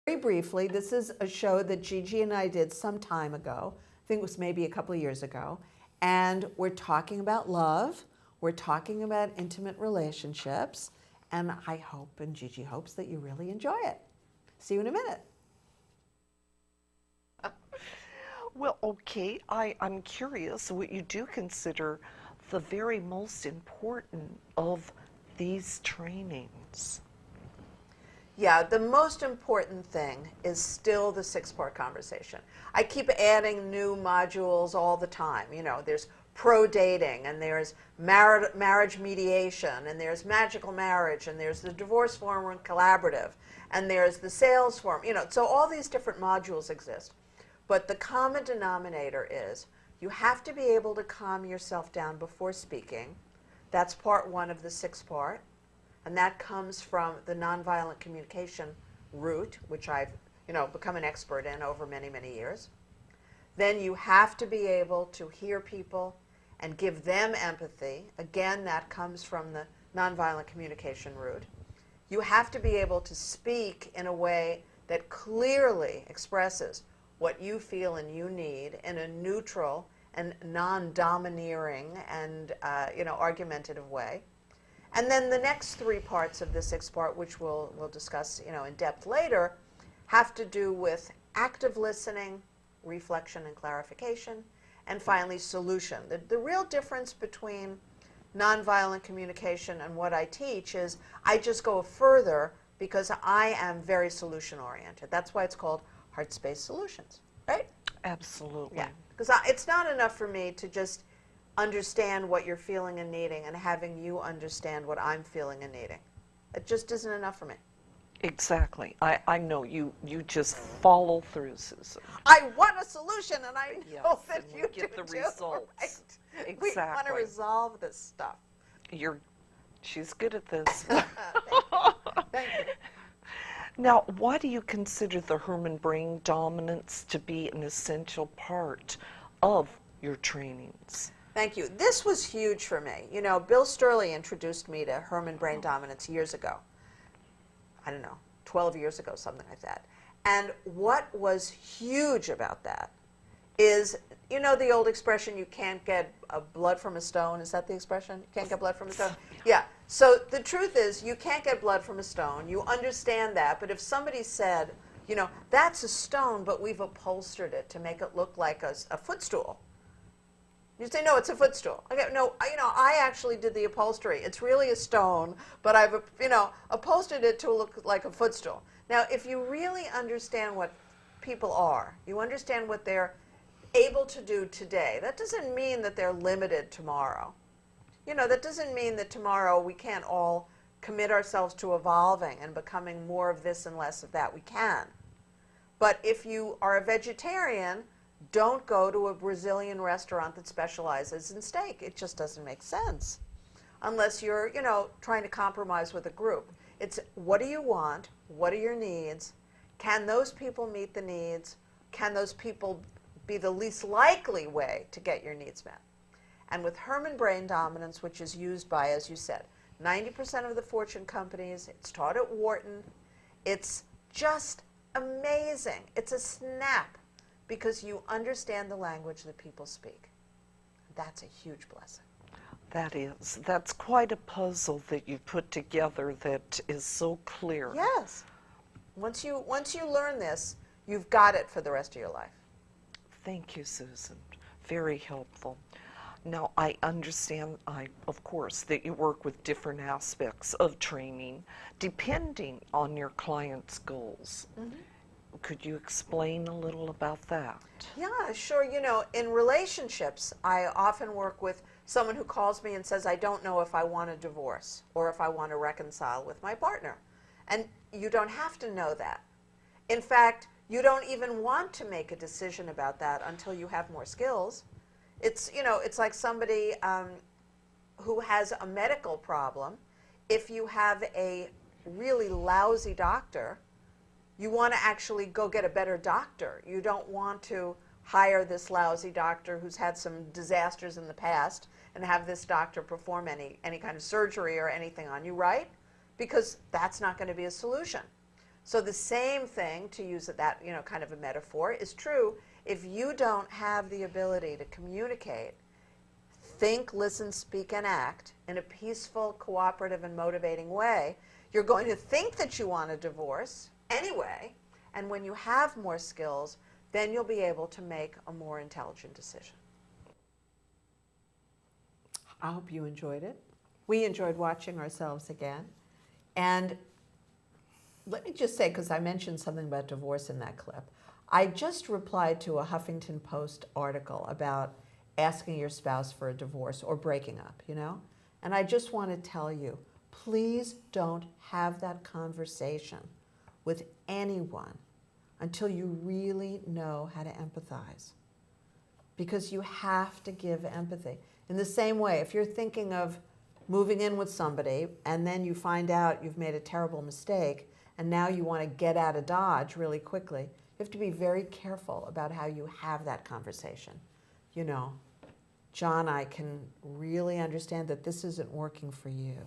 Very briefly, this is a show that Gigi and I did some time ago. I think it was maybe a couple of years ago. And we're talking about love. We're talking about intimate relationships. And I hope, and Gigi hopes, that you really enjoy it. See you in a minute. Well, okay, I'm curious what you do consider the very most important of these trainings. Yeah, the most important thing is still the 6-part conversation. I keep adding new modules all the time. You know, there's pro-dating, and there's marriage mediation, and there's magical marriage, and there's the divorce forum and collaborative, and there's the sales forum. You know, so all these different modules exist. But the common denominator is you have to be able to calm yourself down before speaking. That's part 1 of the 6-part. And that comes from the nonviolent communication route, which I've become an expert in over many, many years. Then you have to be able to hear people and give them empathy. Again, that comes from the nonviolent communication route. You have to be able to speak in a way that clearly expresses what you feel and you need in a neutral and non-domineering and argumentative way. And then the next 3 parts of the 6-part, which we'll discuss in depth later, have to do with active listening, reflection and clarification, and finally solution. The real difference between nonviolent communication and what I teach is I just go further because I am very solution oriented. That's why it's called Heartspace Solutions, right? Absolutely. Yeah, because it's not enough for me to just understand what you're feeling and needing and having you understand what I'm feeling and needing. It just isn't enough for me. Exactly. I know you just follow through, Susan. I want a solution, and I know that and you get do the too, results. Right? Exactly. We want to resolve this stuff. She's good at this. Thank you. Now, why do you consider the Herman brain dominance to be an essential part of your trainings? Thank you. This was huge for me. You know, Bill Sturley introduced me to Herman brain dominance years ago. I don't know, 12 years ago, something like that. And what was huge about that is, you know the old expression, you can't get blood from a stone? Is that the expression? You can't get blood from a stone? Yeah. So the truth is, you can't get blood from a stone. You understand that. But if somebody said, that's a stone, but we've upholstered it to make it look like a footstool. You say, no, it's a footstool. Okay, no, I actually did the upholstery. It's really a stone, but I've, upholstered it to look like a footstool. Now, if you really understand what people are, you understand what they're able to do today, that doesn't mean that they're limited tomorrow. That doesn't mean that tomorrow we can't all commit ourselves to evolving and becoming more of this and less of that. We can. But if you are a vegetarian, don't go to a Brazilian restaurant that specializes in steak. It just doesn't make sense unless you're, trying to compromise with a group. It's what do you want? What are your needs? Can those people meet the needs? Can those people be the least likely way to get your needs met? And with Herman brain dominance, which is used by, as you said, 90% of the Fortune companies, it's taught at Wharton, it's just amazing. It's a snap. Because you understand the language that people speak. That's a huge blessing. That's quite a puzzle that you put together that is so clear. Yes. Once you learn this, you've got it for the rest of your life. Thank you, Susan. Very helpful. Now, I understand, of course, that you work with different aspects of training depending on your client's goals. Mm-hmm. Could you explain a little about that? Yeah, sure. In relationships, I often work with someone who calls me and says, I don't know if I want a divorce or if I want to reconcile with my partner. And you don't have to know that. In fact, you don't even want to make a decision about that until you have more skills. It's like somebody who has a medical problem. If you have a really lousy doctor, you want to actually go get a better doctor. You don't want to hire this lousy doctor who's had some disasters in the past and have this doctor perform any kind of surgery or anything on you, right? Because that's not going to be a solution. So the same thing, to use that, kind of a metaphor, is true if you don't have the ability to communicate, think, listen, speak, and act in a peaceful, cooperative, and motivating way. You're going to think that you want a divorce anyway, and when you have more skills, then you'll be able to make a more intelligent decision. I hope you enjoyed it. We enjoyed watching ourselves again. And let me just say, because I mentioned something about divorce in that clip, I just replied to a Huffington Post article about asking your spouse for a divorce or breaking up, And I just want to tell you, please don't have that conversation with anyone until you really know how to empathize. Because you have to give empathy. In the same way, if you're thinking of moving in with somebody and then you find out you've made a terrible mistake and now you want to get out of Dodge really quickly, you have to be very careful about how you have that conversation. John, I can really understand that this isn't working for you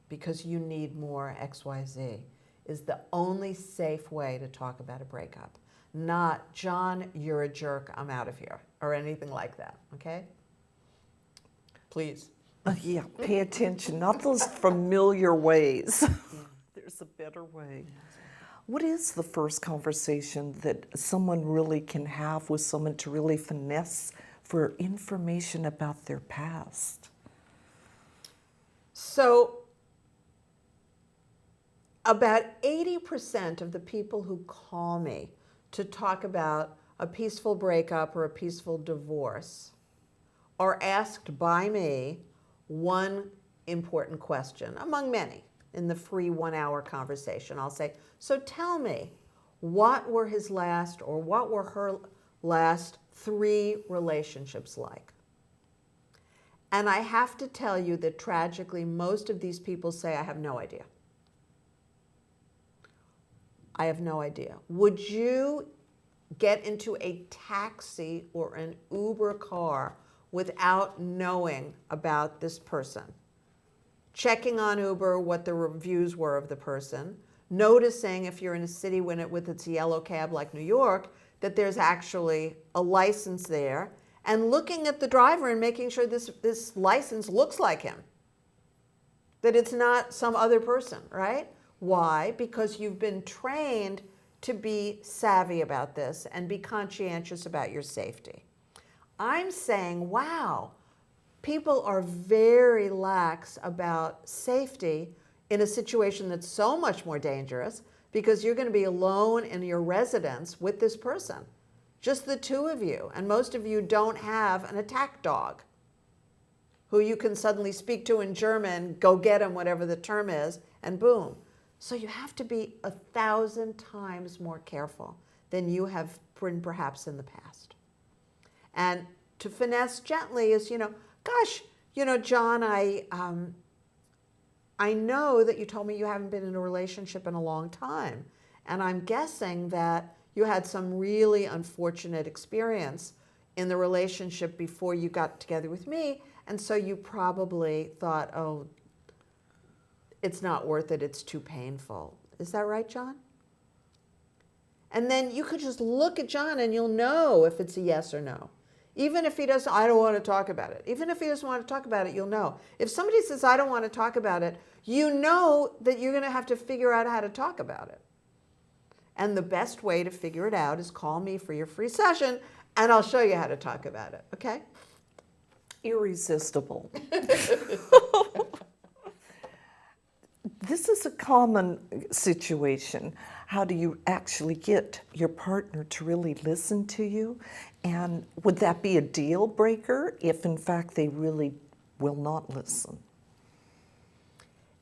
because you need more XYZ, is the only safe way to talk about a breakup. Not, John, you're a jerk, I'm out of here, or anything like that, okay? Please. Yeah, pay attention, not those familiar ways. There's a better way. What is the first conversation that someone really can have with someone to really finesse for information about their past? So, about 80% of the people who call me to talk about a peaceful breakup or a peaceful divorce are asked by me one important question, among many, in the free 1-hour conversation. I'll say, so tell me, what were his last or what were her last 3 relationships like? And I have to tell you that tragically, most of these people say, I have no idea. I have no idea. Would you get into a taxi or an Uber car without knowing about this person? Checking on Uber what the reviews were of the person, noticing if you're in a city with its yellow cab like New York, that there's actually a license there, and looking at the driver and making sure this license looks like him, that it's not some other person, right? Why? Because you've been trained to be savvy about this and be conscientious about your safety. I'm saying, wow, people are very lax about safety in a situation that's so much more dangerous because you're going to be alone in your residence with this person, just the 2 of you. And most of you don't have an attack dog who you can suddenly speak to in German, go get him, whatever the term is, and boom. So you have to be 1,000 times more careful than you have been perhaps in the past. And to finesse gently is, gosh, John, I know that you told me you haven't been in a relationship in a long time. And I'm guessing that you had some really unfortunate experience in the relationship before you got together with me. And so you probably thought, oh, it's not worth it, it's too painful. Is that right, John? And then you could just look at John and you'll know if it's a yes or no. Even if he doesn't, I don't want to talk about it. Even if he doesn't want to talk about it, you'll know. If somebody says, I don't want to talk about it, you know that you're going to have to figure out how to talk about it. And the best way to figure it out is call me for your free session and I'll show you how to talk about it, okay? Irresistible. This is a common situation. How do you actually get your partner to really listen to you? And would that be a deal breaker if, in fact, they really will not listen?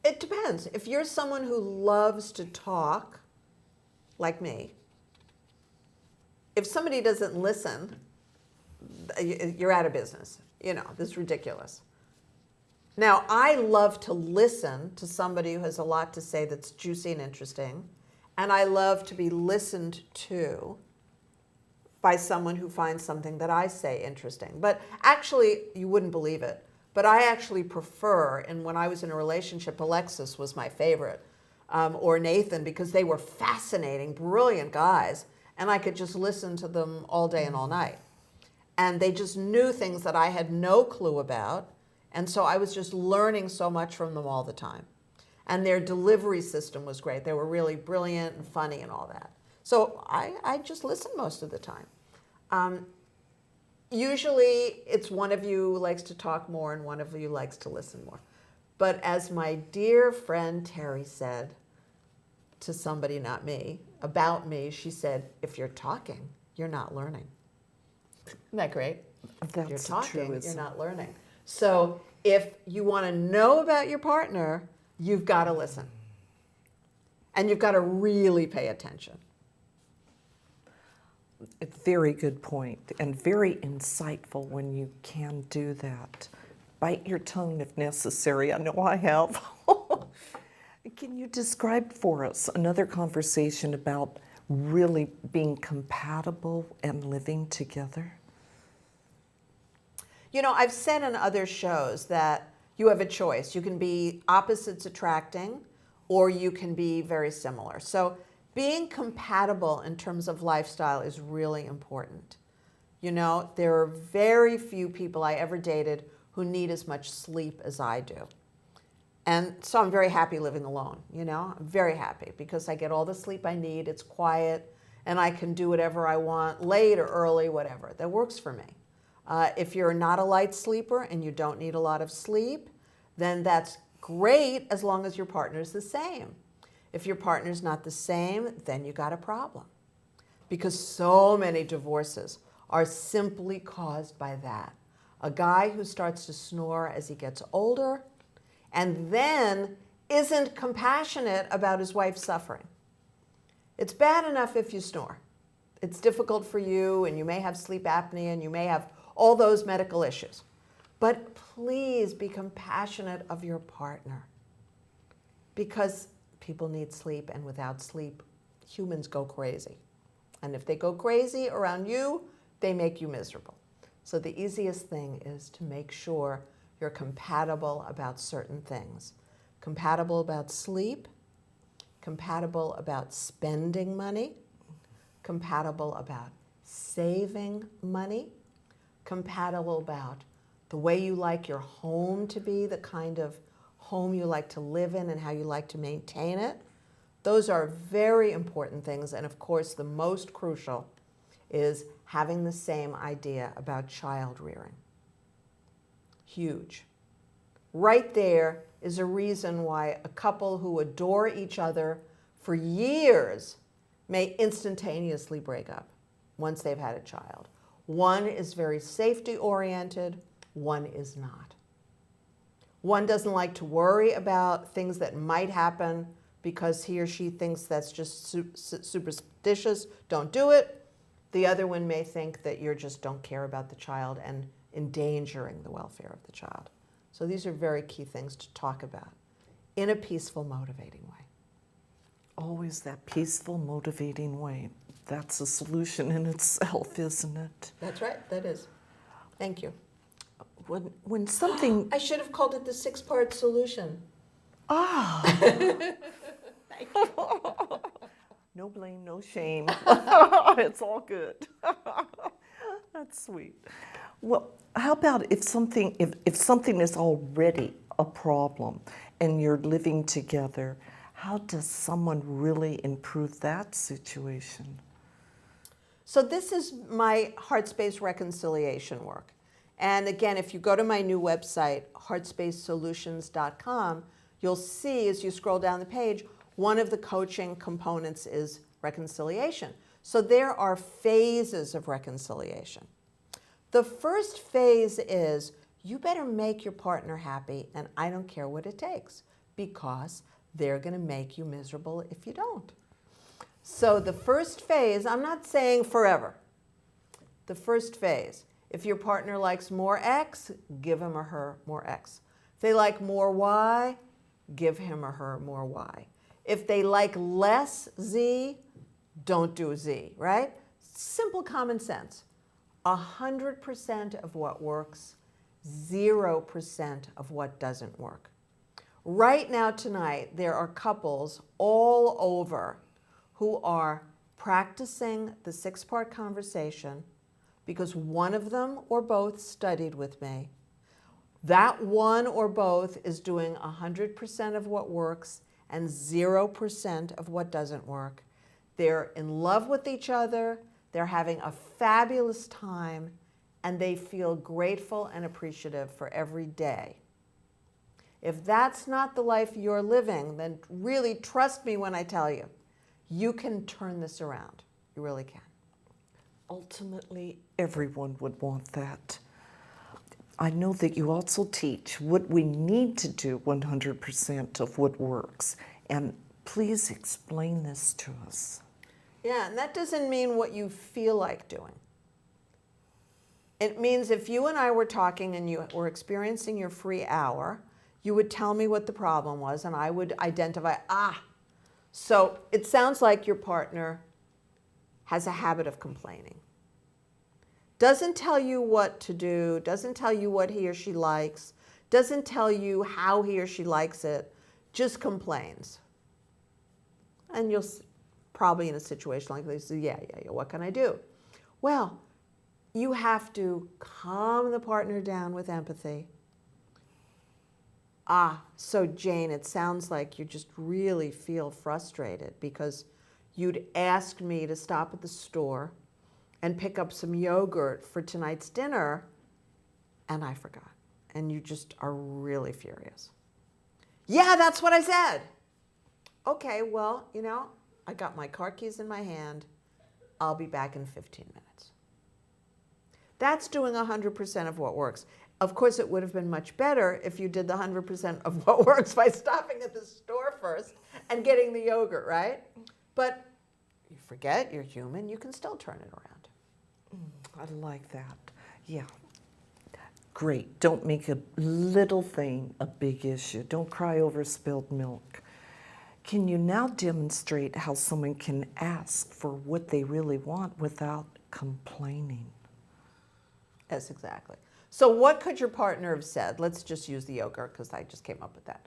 It depends. If you're someone who loves to talk, like me, if somebody doesn't listen, you're out of business. This is ridiculous. Now, I love to listen to somebody who has a lot to say that's juicy and interesting, and I love to be listened to by someone who finds something that I say interesting. But actually, you wouldn't believe it, but I actually prefer, and when I was in a relationship, Alexis was my favorite. or Nathan, because they were fascinating, brilliant guys, and I could just listen to them all day and all night. And they just knew things that I had no clue about, and so I was just learning so much from them all the time. And their delivery system was great. They were really brilliant and funny and all that. So I just listened most of the time. Usually it's one of you likes to talk more and one of you likes to listen more. But as my dear friend Terry said to somebody, not me, about me, she said, if you're talking, you're not learning. Isn't that great? That's If you're talking, true, you're not learning. So if you want to know about your partner, you've got to listen. And you've got to really pay attention. A very good point, and very insightful when you can do that. Bite your tongue if necessary. I know I have. Can you describe for us another conversation about really being compatible and living together? You know, I've said in other shows that you have a choice. You can be opposites attracting, or you can be very similar. So being compatible in terms of lifestyle is really important. You know, there are very few people I ever dated who need as much sleep as I do. And so I'm very happy living alone, you know, I'm very happy because I get all the sleep I need, it's quiet, and I can do whatever I want, late or early, whatever. That works for me. If you're not a light sleeper and you don't need a lot of sleep, then that's great as long as your partner's the same. If your partner's not the same, then you got a problem. Because so many divorces are simply caused by that. A guy who starts to snore as he gets older and then isn't compassionate about his wife suffering. It's bad enough if you snore. It's difficult for you and you may have sleep apnea and you may have all those medical issues. But please be compassionate of your partner because people need sleep, and without sleep, humans go crazy. And if they go crazy around you, they make you miserable. So the easiest thing is to make sure you're compatible about certain things. Compatible about sleep, compatible about spending money, compatible about saving money, compatible about the way you like your home to be, the kind of home you like to live in and how you like to maintain it. Those are very important things. And of course, the most crucial is having the same idea about child rearing. Huge. Right there is a reason why a couple who adore each other for years may instantaneously break up once they've had a child. One is very safety oriented, one is not. One doesn't like to worry about things that might happen because he or she thinks that's just superstitious, don't do it. The other one may think that you just don't care about the child and endangering the welfare of the child. So these are very key things to talk about in a peaceful, motivating way. Always that peaceful, motivating way. That's a solution in itself, isn't it? That's right, that is. Thank you. When something... I should have called it the 6-part solution. Ah! No blame, no shame. It's all good. That's sweet. Well, how about if something is already a problem and you're living together, how does someone really improve that situation? So this is my Heartspace reconciliation work. And again, if you go to my new website, heartspacesolutions.com, you'll see as you scroll down the page, one of the coaching components is reconciliation. So there are phases of reconciliation. The first phase is you better make your partner happy, and I don't care what it takes, because they're going to make you miserable if you don't. So the first phase, I'm not saying forever. The first phase, if your partner likes more X, give him or her more X. If they like more Y, give him or her more Y. If they like less Z, don't do Z, right? Simple common sense. 100% of what works, 0% of what doesn't work. Right now, tonight, there are couples all over who are practicing the 6-part conversation because one of them or both studied with me. That one or both is doing 100% of what works and 0% of what doesn't work. They're in love with each other, they're having a fabulous time, and they feel grateful and appreciative for every day. If that's not the life you're living, then really trust me when I tell you, you can turn this around. You really can. Ultimately, everyone would want that. I know that you also teach what we need to do 100% of what works. And please explain this to us. Yeah, and that doesn't mean what you feel like doing. It means if you and I were talking and you were experiencing your free hour, you would tell me what the problem was and I would identify, so it sounds like your partner has a habit of complaining. Doesn't tell you what to do, doesn't tell you what he or she likes, doesn't tell you how he or she likes it, just complains. And you'll probably in a situation like this say, yeah, what can I do? Well, you have to calm the partner down with empathy. So Jane, it sounds like you just really feel frustrated because you'd asked me to stop at the store and pick up some yogurt for tonight's dinner, and I forgot. And you just are really furious. Yeah, that's what I said. Okay, well, I got my car keys in my hand. I'll be back in 15 minutes. That's doing 100% of what works. Of course, it would have been much better if you did the 100% of what works by stopping at the store first and getting the yogurt, right? But you forget, you're human, you can still turn it around. I like that. Yeah. Great. Don't make a little thing a big issue. Don't cry over spilled milk. Can you now demonstrate how someone can ask for what they really want without complaining? Yes, exactly. So what could your partner have said? Let's just use the yogurt because I just came up with that.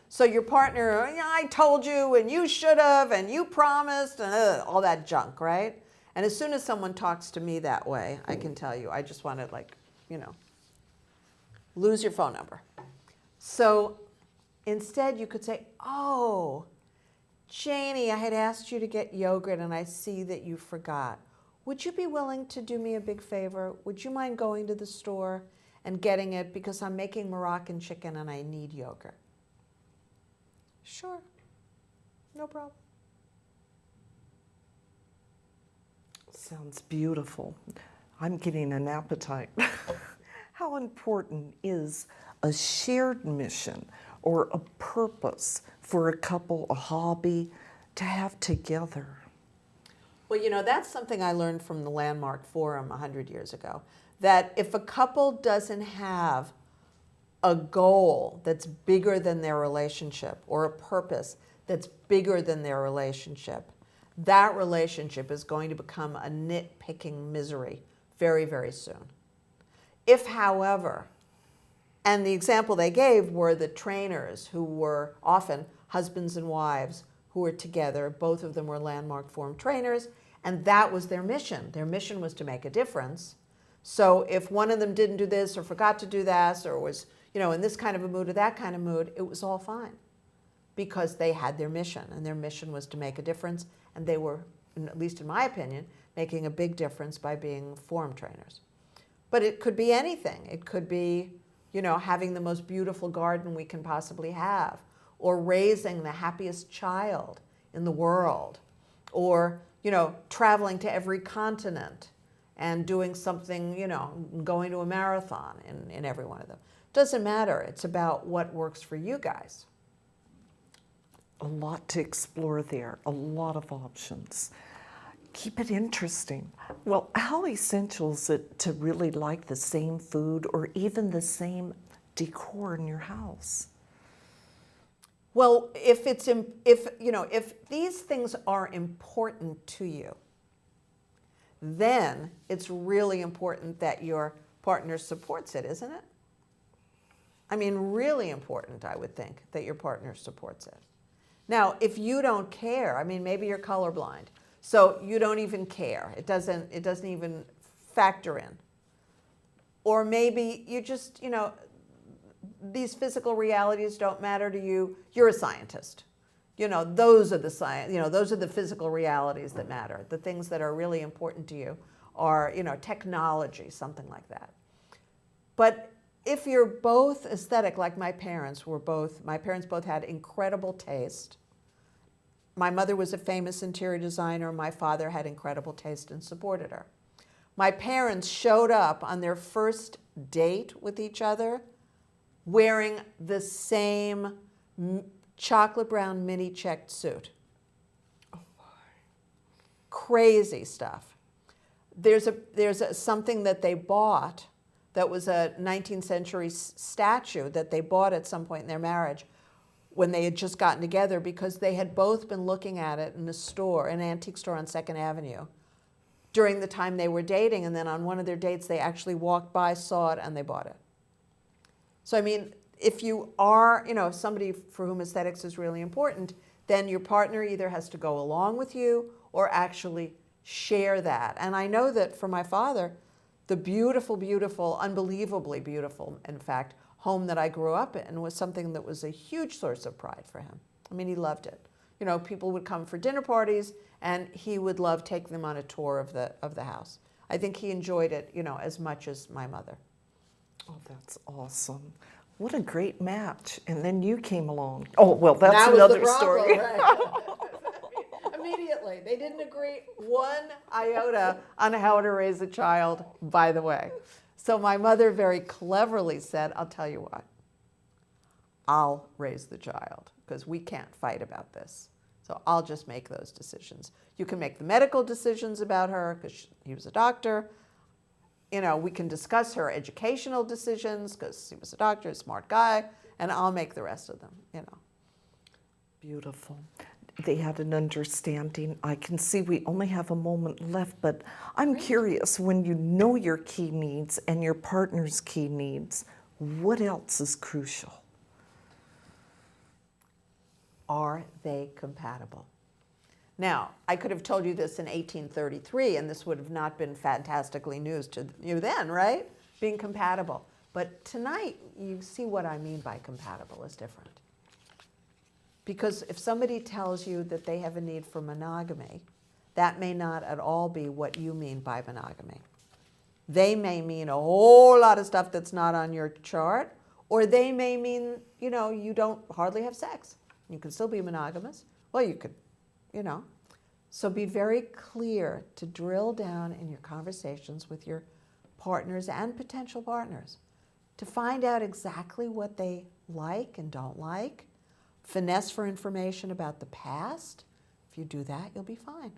So your partner, I told you and you should have and you promised and all that junk, right? And as soon as someone talks to me that way, I can tell you, I just want to lose your phone number. So instead you could say, oh, Janie, I had asked you to get yogurt and I see that you forgot. Would you be willing to do me a big favor? Would you mind going to the store and getting it because I'm making Moroccan chicken and I need yogurt? Sure, no problem. Sounds beautiful. I'm getting an appetite. How important is a shared mission or a purpose for a couple, a hobby to have together? Well, that's something I learned from the Landmark Forum 100 years ago, that if a couple doesn't have a goal that's bigger than their relationship or a purpose that's bigger than their relationship, that relationship is going to become a nitpicking misery very, very soon. If, however, and the example they gave were the trainers who were often husbands and wives who were together, both of them were Landmark Forum trainers, and that was their mission. Their mission was to make a difference. So if one of them didn't do this or forgot to do that or was, in this kind of a mood or that kind of mood, it was all fine because they had their mission, and their mission was to make a difference, and they were, at least in my opinion, making a big difference by being forum trainers. But it could be anything. It could be, having the most beautiful garden we can possibly have, or raising the happiest child in the world, or, traveling to every continent and doing something, going to a marathon in every one of them. Doesn't matter. It's about what works for you guys. A lot to explore there, a lot of options. Keep it interesting. Well, how essential is it to really like the same food or even the same decor in your house? Well, if these things are important to you, then it's really important that your partner supports it, isn't it? I mean, really important, I would think, that your partner supports it. Now, if you don't care, I mean, maybe you're colorblind, so you don't even care. It doesn't even factor in. Or maybe you just, these physical realities don't matter to you. You're a scientist. Those are the science, those are the physical realities that matter. The things that are really important to you are, technology, something like that. But if you're both aesthetic, like my parents both had incredible taste. My mother was a famous interior designer. My father had incredible taste and supported her. My parents showed up on their first date with each other wearing the same chocolate brown mini checked suit. Oh my. Crazy stuff. There's something that they bought that was a 19th century statue that they bought at some point in their marriage when they had just gotten together, because they had both been looking at it in a store, an antique store on 2nd Avenue, during the time they were dating, and then on one of their dates they actually walked by, saw it, and they bought it. So I mean, if you are, somebody for whom aesthetics is really important, then your partner either has to go along with you or actually share that. And I know that for my father, the beautiful, beautiful, unbelievably beautiful, in fact, home that I grew up in was something that was a huge source of pride for him. I mean, he loved it. People would come for dinner parties, and he would love taking them on a tour of the house. I think he enjoyed it, as much as my mother. Oh, that's awesome. What a great match. And then you came along. Oh, well, that's that another was the story. Right. Immediately. They didn't agree one iota on how to raise a child, by the way. So my mother very cleverly said, I'll tell you what, I'll raise the child because we can't fight about this. So I'll just make those decisions. You can make the medical decisions about her because he was a doctor. We can discuss her educational decisions because he was a doctor, a smart guy, and I'll make the rest of them, Beautiful. They had an understanding. I can see we only have a moment left, but I'm curious, when you know your key needs and your partner's key needs, what else is crucial? Are they compatible? Now, I could have told you this in 1833, and this would have not been fantastically news to you then, right? Being compatible. But tonight, you see what I mean by compatible is different. Because if somebody tells you that they have a need for monogamy, that may not at all be what you mean by monogamy. They may mean a whole lot of stuff that's not on your chart, or they may mean, you don't hardly have sex. You can still be monogamous. Well, you could, So be very clear to drill down in your conversations with your partners and potential partners to find out exactly what they like and don't like. Finesse for information about the past. If you do that, you'll be fine.